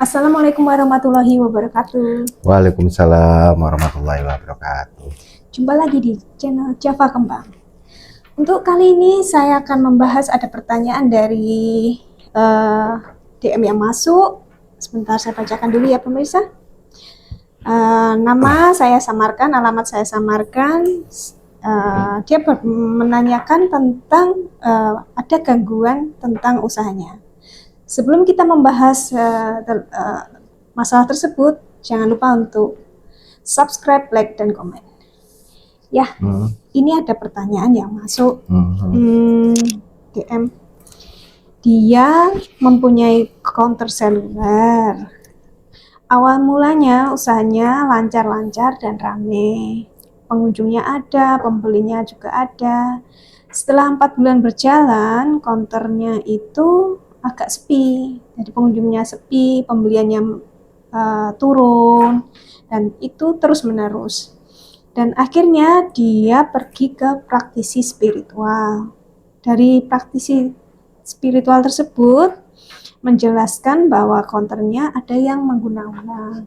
Assalamualaikum warahmatullahi wabarakatuh. Waalaikumsalam warahmatullahi wabarakatuh. Jumpa lagi di channel Java Kembang. Untuk kali ini saya akan membahas ada pertanyaan dari DM yang masuk. Sebentar saya bacakan dulu ya pemirsa. Nama saya samarkan, alamat saya samarkan. Dia menanyakan tentang ada gangguan tentang usahanya. Sebelum kita membahas masalah tersebut, jangan lupa untuk subscribe, like, dan komen. Ya, ini ada pertanyaan yang masuk. DM. Dia mempunyai counter seluler. Awal mulanya usahanya lancar-lancar dan rame. Pengunjungnya ada, pembelinya juga ada. Setelah 4 bulan berjalan, counternya itu agak sepi, jadi pengunjungnya sepi, pembeliannya turun, dan itu terus menerus. Dan akhirnya dia pergi ke praktisi spiritual. Dari praktisi spiritual tersebut menjelaskan bahwa counternya ada yang mengguna-guna.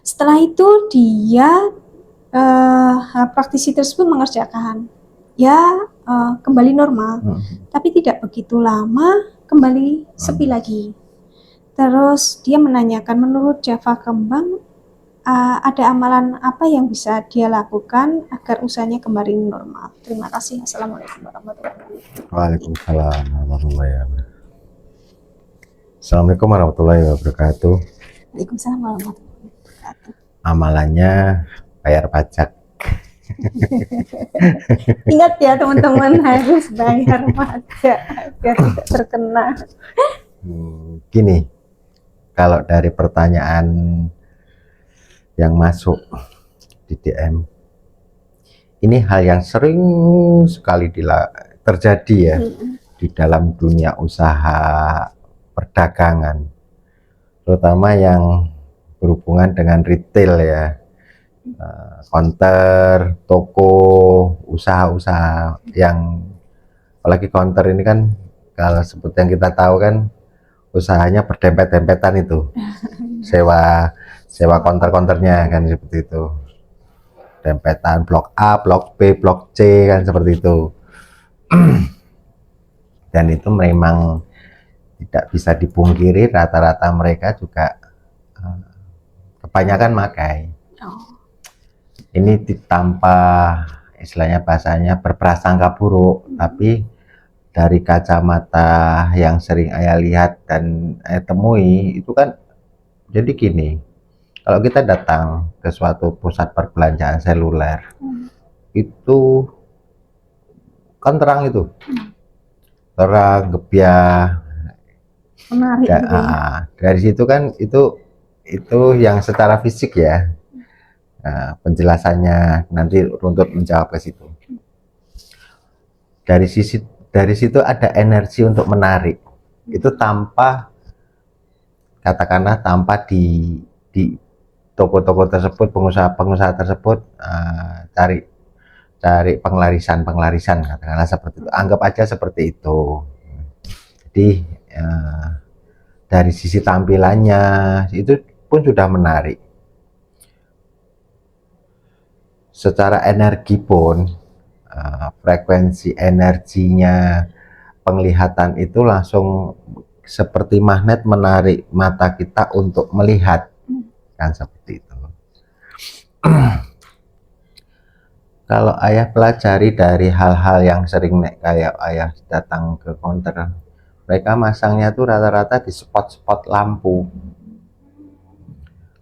Setelah itu dia praktisi tersebut mengerjakan, ya kembali normal, tapi tidak begitu lama kembali sepi lagi. Terus dia menanyakan, menurut Java Kembang ada amalan apa yang bisa dia lakukan agar usahanya kembali normal? Terima kasih. Assalamualaikum warahmatullahi wabarakatuh. Waalaikumsalam warahmatullahi wabarakatuh. Assalamualaikum warahmatullahi wabarakatuh. Waalaikumsalam warahmatullahi wabarakatuh. Amalannya bayar pajak. Ingat ya teman-teman, harus bayar pajak biar tidak terkena. Gini, kalau dari pertanyaan yang masuk di DM, ini hal yang sering sekali terjadi ya di dalam dunia usaha perdagangan, terutama yang berhubungan dengan retail ya, counter, toko, usaha-usaha yang, apalagi counter ini kan kalau seperti yang kita tahu kan usahanya berdempet-dempetan itu, sewa counter-counternya kan seperti itu, dempetan blok A, blok B, blok C kan seperti itu. Dan itu memang tidak bisa dipungkiri, rata-rata mereka juga kebanyakan makai. Ini tanpa istilahnya bahasanya berprasangka buruk, tapi dari kacamata yang sering ayah lihat dan ayah temui itu kan, jadi gini, kalau kita datang ke suatu pusat perbelanjaan seluler, itu kan terang itu, terang, gebyah, Menarik gitu ya. dari situ kan itu yang secara fisik ya. Nah, penjelasannya nanti untuk menjawab ke situ. Dari situ ada energi untuk menarik. Itu tanpa, katakanlah tanpa di toko-toko tersebut, pengusaha tersebut cari penglarisan katakanlah seperti itu. Anggap aja seperti itu. Jadi dari sisi tampilannya itu pun sudah menarik. Secara energi pun, frekuensi energinya, penglihatan itu langsung seperti magnet menarik mata kita untuk melihat, kan seperti itu. Kalau ayah pelajari dari hal-hal yang sering kayak ayah datang ke counter, mereka masangnya tuh rata-rata di spot-spot lampu.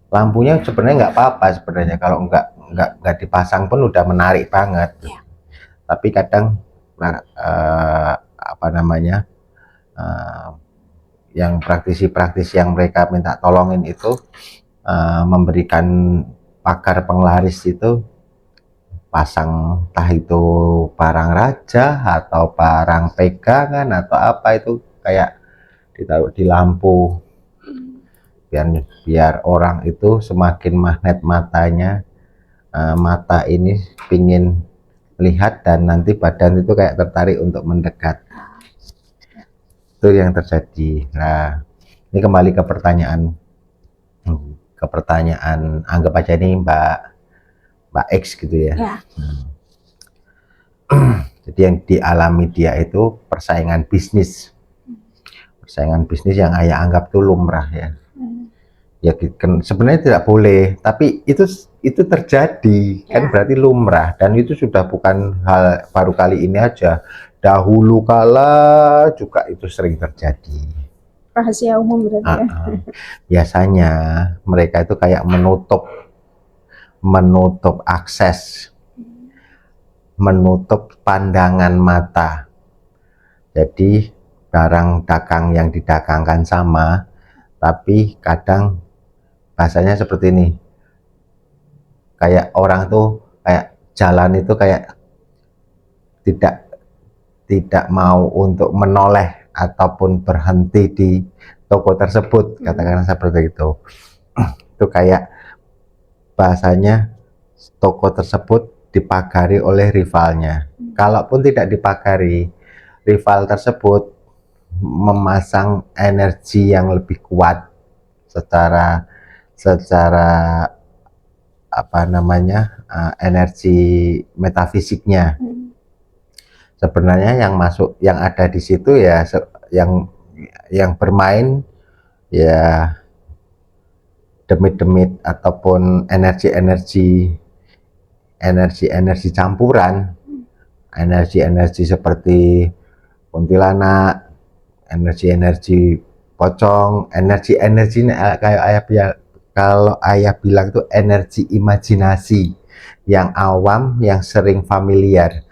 Lampunya sebenarnya nggak apa-apa sebenarnya, kalau nggak dipasang pun udah menarik banget. Tapi kadang apa namanya, yang praktisi-praktisi yang mereka minta tolongin itu memberikan pagar penglaris itu, pasang entah itu barang raja atau barang pegangan atau apa, itu kayak ditaruh di lampu biar orang itu semakin magnet matanya, mata ini pingin lihat dan nanti badan itu kayak tertarik untuk mendekat. Itu yang terjadi. Nah, Ini kembali ke pertanyaan, anggap aja ini Mbak X gitu ya. Ya. Jadi yang dialami dia itu persaingan bisnis yang ayah anggap tuh lumrah ya. Ya sebenarnya tidak boleh, tapi itu terjadi kan, berarti lumrah, dan itu sudah bukan hal baru kali ini aja. Dahulu kala juga itu sering terjadi. Rahasia umum berarti ya. Biasanya mereka itu kayak menutup akses, menutup pandangan mata. Jadi barang dagang yang didagangkan sama, tapi kadang bahasanya seperti ini, kayak orang tuh kayak jalan itu kayak tidak mau untuk menoleh ataupun berhenti di toko tersebut, katakanlah seperti itu. Itu kayak bahasanya toko tersebut dipagari oleh rivalnya. Kalaupun tidak dipagari, rival tersebut memasang energi yang lebih kuat secara apa namanya, energi metafisiknya. Sebenarnya yang masuk, yang ada di situ ya, yang bermain ya demit-demit ataupun energi campuran, energi seperti kuntilanak, energi pocong, energi kayak kalau ayah bilang itu energi imajinasi yang awam, yang sering familiar.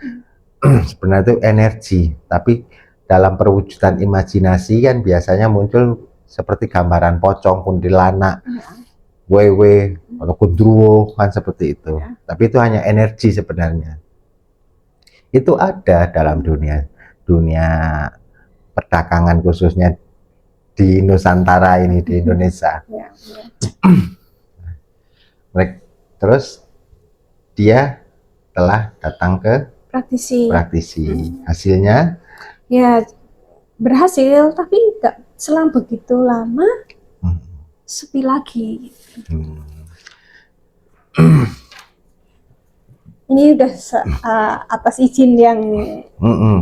Sebenarnya itu energi, tapi dalam perwujudan imajinasi kan biasanya muncul seperti gambaran pocong, kuntilanak, wewe atau kundruwo kan, seperti itu. Tapi itu hanya energi sebenarnya. Itu ada dalam dunia perdagangan, khususnya di Nusantara ini, di Indonesia. Terus dia telah datang ke praktisi. Hasilnya ya berhasil, tapi nggak selang begitu lama sepi lagi. Ini udah atas izin yang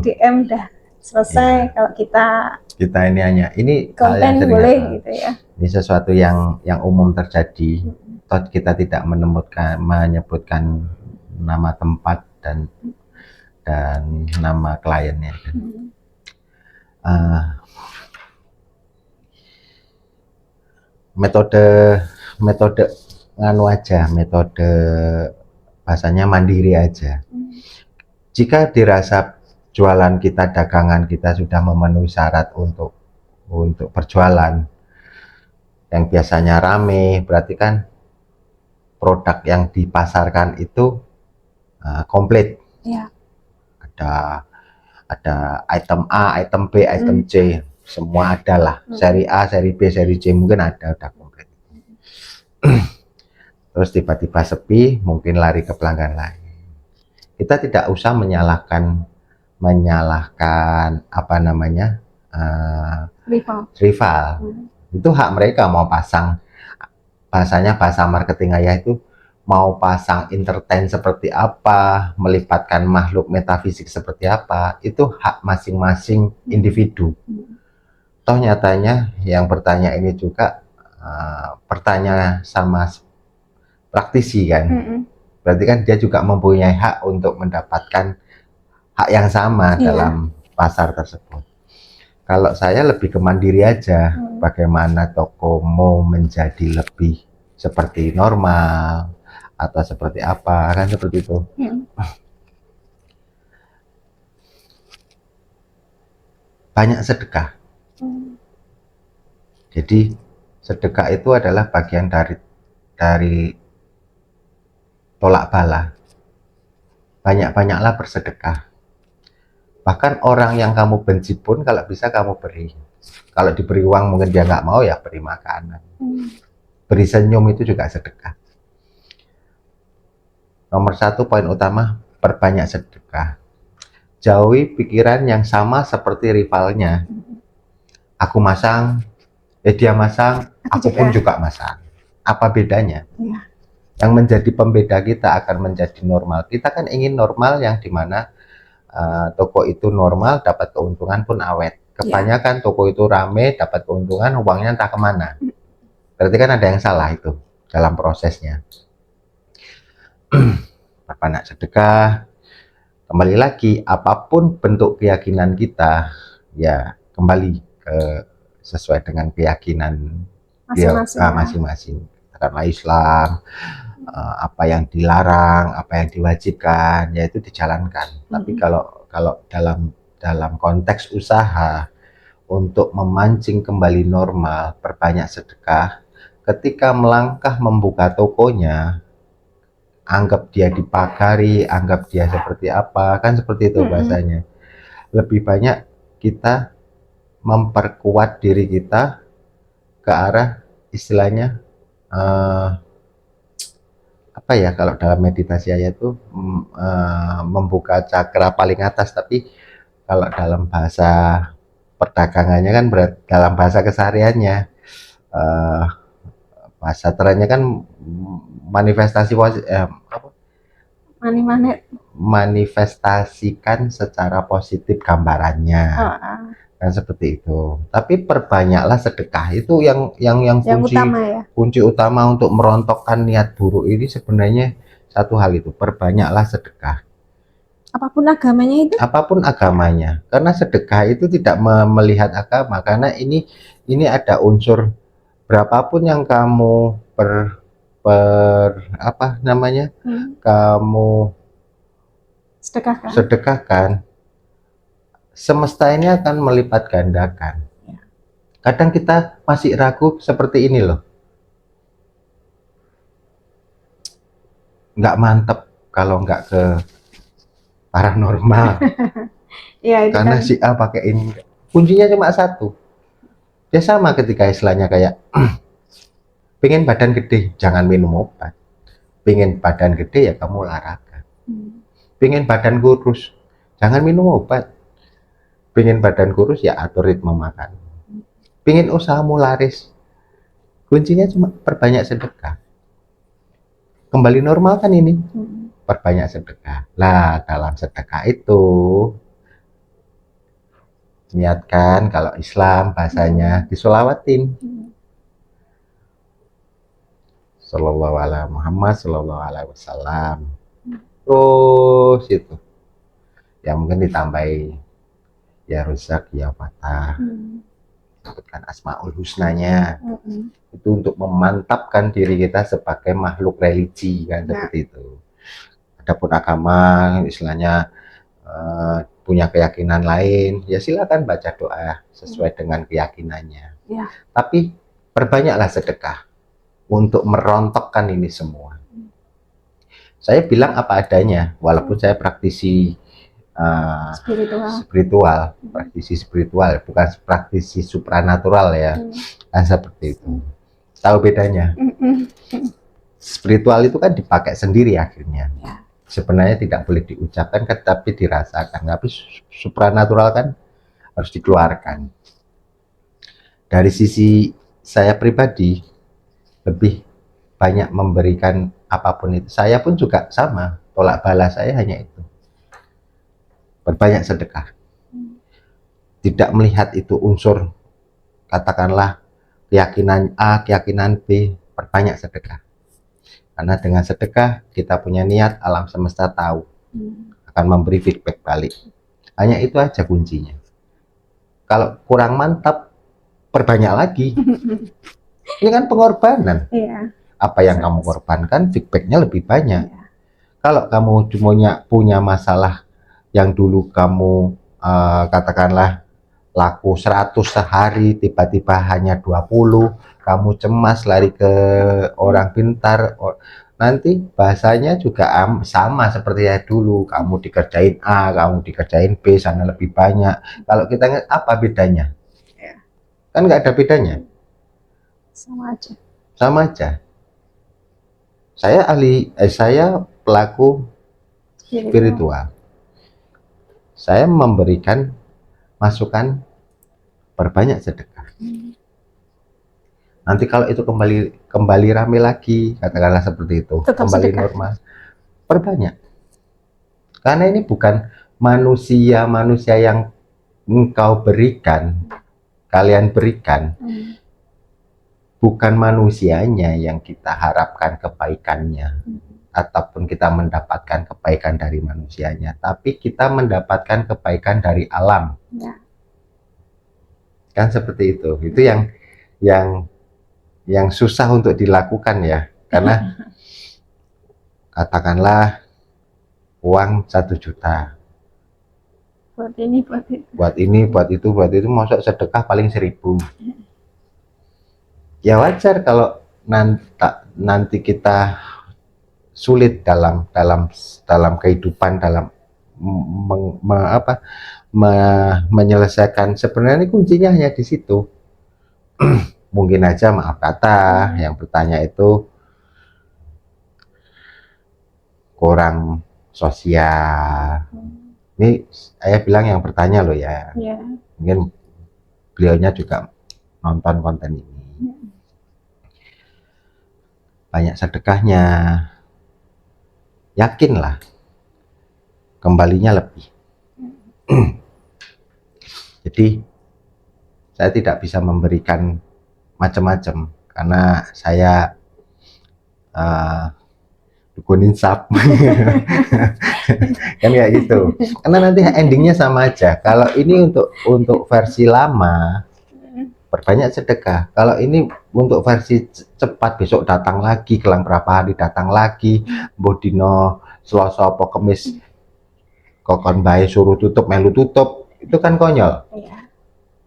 DM udah selesai. Kalau kita ini hanya ini konten boleh gitu ya. Ini sesuatu yang umum terjadi. Kita tidak menyebutkan nama tempat dan nama kliennya. Metode nganu aja, metode bahasanya mandiri aja. Jika dirasa jualan kita, dagangan kita sudah memenuhi syarat untuk berjualan, yang biasanya rame, berarti kan produk yang dipasarkan itu komplit. Ya. Ada item A, item B, item C, semua ada lah. Seri A, seri B, seri C mungkin ada, udah komplit. Terus tiba-tiba sepi, mungkin lari ke pelanggan lain. Kita tidak usah menyalahkan apa namanya, rival. Itu hak mereka mau pasang, bahasanya, bahasa marketing ayah itu, mau pasang entertain seperti apa, melibatkan makhluk metafisik seperti apa, itu hak masing-masing individu. Toh nyatanya yang bertanya ini juga bertanya sama praktisi kan, berarti kan dia juga mempunyai hak untuk mendapatkan hak yang sama dalam pasar tersebut. Kalau saya lebih ke mandiri aja, bagaimana toko mau menjadi lebih seperti normal atau seperti apa, kan seperti itu. Banyak sedekah. Jadi sedekah itu adalah bagian dari tolak bala. Banyak-banyaklah bersedekah. Bahkan orang yang kamu benci pun kalau bisa kamu beri. Kalau diberi uang mungkin dia nggak mau, ya beri makanan. Beri senyum itu juga sedekah. Nomor 1 poin utama, perbanyak sedekah. Jauhi pikiran yang sama seperti rivalnya. Aku masang, Dia masang, aku pun juga masang. Apa bedanya? Ya. Yang menjadi pembeda kita akan menjadi normal. Kita kan ingin normal yang dimana toko itu normal, dapat keuntungan pun awet. Kebanyakan toko itu rame, dapat keuntungan, uangnya entah kemana. Berarti kan ada yang salah itu dalam prosesnya. Apa nak sedekah? Kembali lagi, apapun bentuk keyakinan kita, ya kembali ke sesuai dengan keyakinan masing-masing. Karena Islam, apa yang dilarang, apa yang diwajibkan, yaitu dijalankan. Tapi kalau dalam konteks usaha untuk memancing kembali normal, perbanyak sedekah. Ketika melangkah membuka tokonya, anggap dia dipagari, anggap dia seperti apa, kan seperti itu bahasanya. Lebih banyak kita memperkuat diri kita ke arah istilahnya apa ya, kalau dalam meditasi ayat itu membuka cakra paling atas, tapi kalau dalam bahasa perdagangannya kan dalam bahasa kesehariannya bahasa terangnya kan manifestasi manifestasikan secara positif gambarannya. Kan seperti itu. Tapi perbanyaklah sedekah. Itu yang kunci utama untuk merontokkan niat buruk ini sebenarnya satu hal itu, perbanyaklah sedekah. Apapun agamanya Karena sedekah itu tidak melihat agama, karena ini ada unsur berapapun yang kamu kamu sedekahkan, semesta ini akan melipat gandakan. Kadang kita masih ragu seperti ini loh. Nggak mantep kalau nggak ke paranormal. Karena kan si A pakai ini. Kuncinya cuma satu. Ya sama ketika istilahnya kayak pengen badan gede, jangan minum obat. Pengen badan gede ya kamu olahraga. Pengen badan kurus, jangan minum obat. Pengen badan kurus ya atur ritme makan. Pengen usahamu laris, kuncinya cuma perbanyak sedekah. Kembali normal kan ini, perbanyak sedekah. Lah dalam sedekah itu niatkan, kalau Islam bahasanya disolawatin. Sallallahu alaihi Muhammad sallallahu alaihi wasallam. Terus itu yang mungkin ditambahi ya Rozak, ya Fatah, sebutkan Asmaul Husnanya. Itu untuk memantapkan diri kita sebagai makhluk religi kan, seperti itu. Adapun agama istilahnya punya keyakinan lain, ya silakan baca doa sesuai dengan keyakinannya. Tapi perbanyaklah sedekah untuk merontokkan ini semua. Saya bilang apa adanya, walaupun saya praktisi spiritual, bukan praktisi supranatural ya. Seperti itu. Tahu bedanya? Spiritual itu kan dipakai sendiri akhirnya. Sebenarnya tidak boleh diucapkan kan, tapi dirasakan. Tapi supranatural kan harus dikeluarkan. Dari sisi saya pribadi, lebih banyak memberikan apapun itu. Saya pun juga sama, tolak balas saya hanya itu. Berbanyak sedekah. Tidak melihat itu unsur, katakanlah keyakinan A, keyakinan B, berbanyak sedekah. Karena dengan sedekah kita punya niat, alam semesta tahu, akan memberi feedback balik. Hanya itu aja kuncinya. Kalau kurang mantap, perbanyak lagi. Ini kan pengorbanan. Apa yang kamu korbankan, feedbacknya lebih banyak. Kalau kamu cuma punya masalah yang dulu kamu katakanlah laku 100 sehari, tiba-tiba hanya 20, kamu cemas lari ke orang pintar, nanti bahasanya juga sama seperti ya dulu, kamu dikerjain A, kamu dikerjain B, sana lebih banyak. Kalau kita ingat apa bedanya? Kan nggak ada bedanya. Sama aja. Saya pelaku spiritual. Saya memberikan masukan perbanyak sedekah. Nanti kalau itu kembali rame lagi, katakanlah seperti itu, Tetap kembali sedekah. normal, perbanyak. Karena ini bukan manusia yang engkau berikan, kalian berikan, bukan manusianya yang kita harapkan kebaikannya, ataupun kita mendapatkan kebaikan dari manusianya, tapi kita mendapatkan kebaikan dari alam. Ya. Kan seperti itu. Itu yang susah untuk dilakukan ya, karena katakanlah uang 1 juta Buat ini, buat itu. buat ini, buat itu, masuk sedekah paling 1000. Ya wajar kalau nanti kita sulit dalam kehidupan, dalam menyelesaikan. Sebenarnya kuncinya hanya di situ. Mungkin aja, maaf kata, yang bertanya itu kurang sosial. Ini saya bilang yang bertanya loh ya. Mungkin beliaunya juga nonton konten ini. Banyak sedekahnya, yakinlah kembalinya lebih. Jadi saya tidak bisa memberikan macam-macam karena saya dukun insaf. Kan kayak gitu. Karena nanti endingnya sama aja. Kalau ini untuk versi lama, perbanyak sedekah. Kalau ini untuk versi cepat, besok datang lagi, kelang berapa hari datang lagi, bodino Selasa apa Kemis kokon bae suruh tutup, melu tutup, itu kan konyol.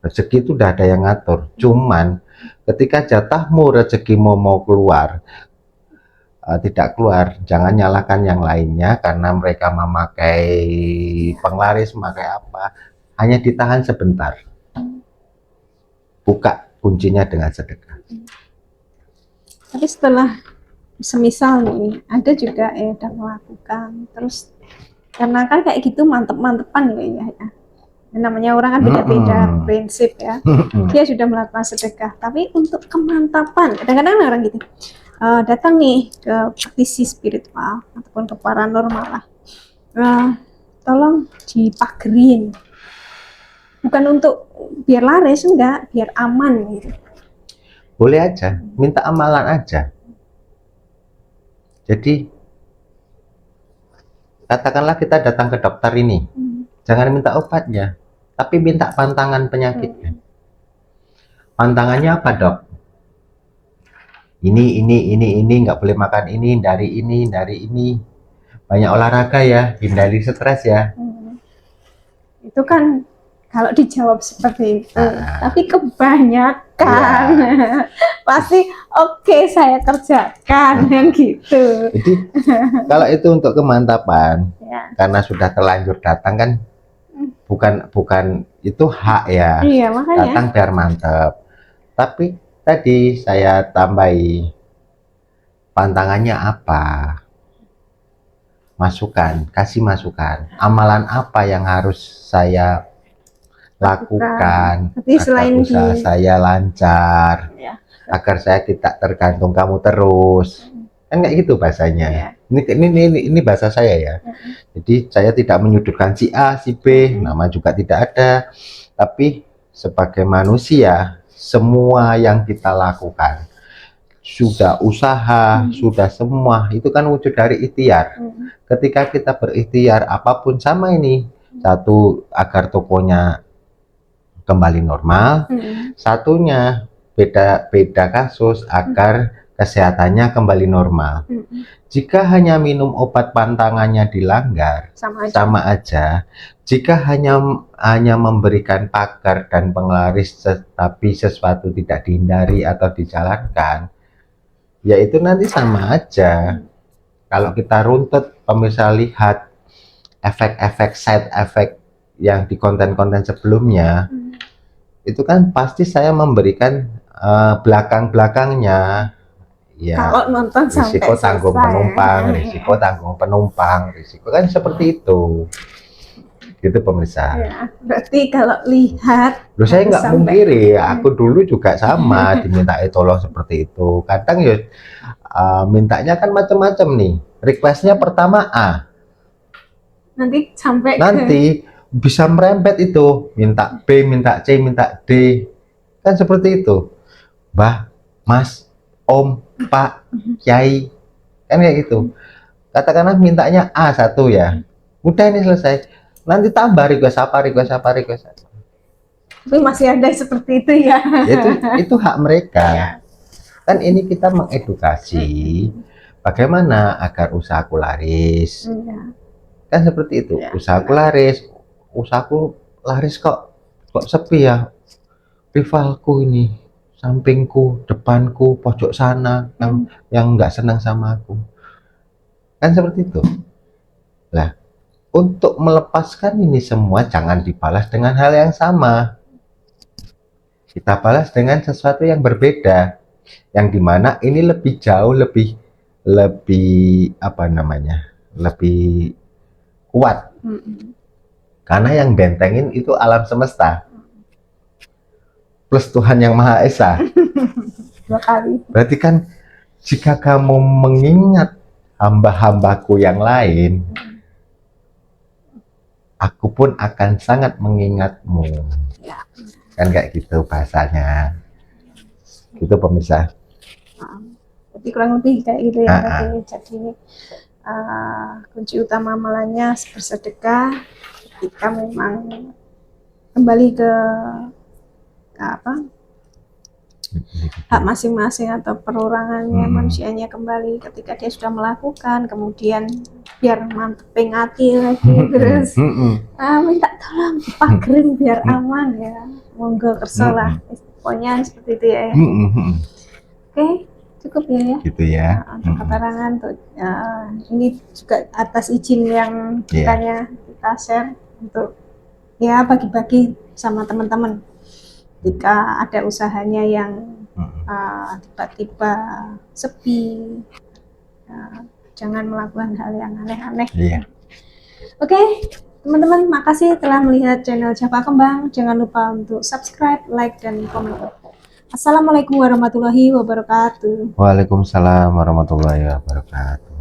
Rezeki itu udah ada yang ngatur. Cuman ketika jatahmu rezekimu mau keluar, tidak keluar, jangan nyalakan yang lainnya karena mereka memakai penglaris, memakai apa, hanya ditahan sebentar. Buka kuncinya dengan sedekah. Tapi setelah semisal nih, ada juga ya udah melakukan, terus karena kan kayak gitu mantep-mantepan ya. Namanya orang kan beda-beda prinsip ya. Dia sudah melakukan sedekah, tapi untuk kemantapan, kadang-kadang orang gitu datang nih ke praktisi spiritual ataupun ke paranormal lah, tolong dipagerin, bukan untuk biar laris, enggak, biar aman gitu. Boleh aja, minta amalan aja. Jadi katakanlah kita datang ke dokter ini, jangan minta obatnya, tapi minta pantangan penyakitnya. Pantangannya apa, Dok? Ini, nggak boleh makan ini, dari ini. Banyak olahraga ya, hindari stres ya. Itu kan kalau dijawab seperti itu, tapi kebanyakan pasti oke, saya kerjakan yang gitu. Jadi kalau itu untuk kemantapan, karena sudah terlanjur datang kan, bukan itu hak ya. Iya, makanya. Datang biar mantep. Tapi tadi saya tambahi, pantangannya apa? Masukan, kasih masukan. Amalan apa yang harus saya lakukan agar usaha saya lancar, agar saya tidak tergantung kamu terus. Kan kayak gitu bahasanya. Ini bahasa saya ya. Jadi saya tidak menyudutkan si A, si B, nama juga tidak ada. Tapi sebagai manusia, semua yang kita lakukan, sudah usaha, sudah semua, itu kan wujud dari ikhtiar. Ketika kita berikhtiar apapun sama ini, satu agar tokonya kembali normal, satunya beda kasus agar kesehatannya kembali normal. Jika hanya minum obat pantangannya dilanggar, sama aja. Jika hanya memberikan pagar dan penglaris tapi sesuatu tidak dihindari atau dijalankan, ya itu nanti sama aja. Kalau kita runtut, pemirsa lihat efek-efek side effect yang di konten-konten sebelumnya, itu kan pasti saya memberikan belakang-belakangnya. Ya, kalau nonton risiko tanggung penumpang, risiko kan seperti itu. Gitu pemirsa. Ya, berarti kalau lihat Loh, saya nggak sampai mungkiri, aku dulu juga sama dimintai tolong seperti itu. Kadang ya mintanya kan macam-macam nih. Requestnya pertama A, nanti sampai ke nanti bisa merembet itu, minta B, minta C, minta D, kan seperti itu. Mbah, Mas, Om, Pak, Kiai, kan kayak gitu. Katakanlah mintanya A satu ya, udah ini selesai. Nanti tambah request apa, request apa, request apa. tapi masih ada seperti itu ya. Ya, itu hak mereka. Kan ini kita mengedukasi bagaimana agar usahaku laris. Iya. Kan seperti itu, Ya, usahaku laris, usahaku laris kok sepi ya, rivalku ini, sampingku, depanku, pojok sana yang nggak senang sama aku, kan seperti itu lah. Untuk melepaskan ini semua jangan dibalas dengan hal yang sama, kita balas dengan sesuatu yang berbeda, yang dimana ini lebih jauh, lebih lebih apa namanya, lebih kuat. Karena yang bentengin itu alam semesta plus Tuhan yang Maha Esa. 2 kali. Berarti kan jika kamu mengingat hamba-hambaku yang lain, aku pun akan sangat mengingatmu. Ya. Kan kayak gitu bahasanya. Gitu pemirsa. Jadi kurang lebih kayak gitu ya. Jadi kunci utama amalannya bersedekah ketika memang kembali ke apa, hak masing-masing atau perorangannya, manusianya kembali ketika dia sudah melakukan, kemudian biar mantepin hati lagi, terus minta tolong dipagerin biar aman ya, monggo kerso lah, pokoknya seperti itu ya. Oke, cukup ya. Gitu ya. Untuk keterangan, ini juga atas izin yang kita share untuk ya bagi-bagi sama teman-teman. Jika ada usahanya yang tiba-tiba sepi, jangan melakukan hal yang aneh-aneh. Iya. Oke, teman-teman, makasih telah melihat channel Java Kembang. Jangan lupa untuk subscribe, like, dan komen. Assalamualaikum warahmatullahi wabarakatuh. Waalaikumsalam warahmatullahi wabarakatuh.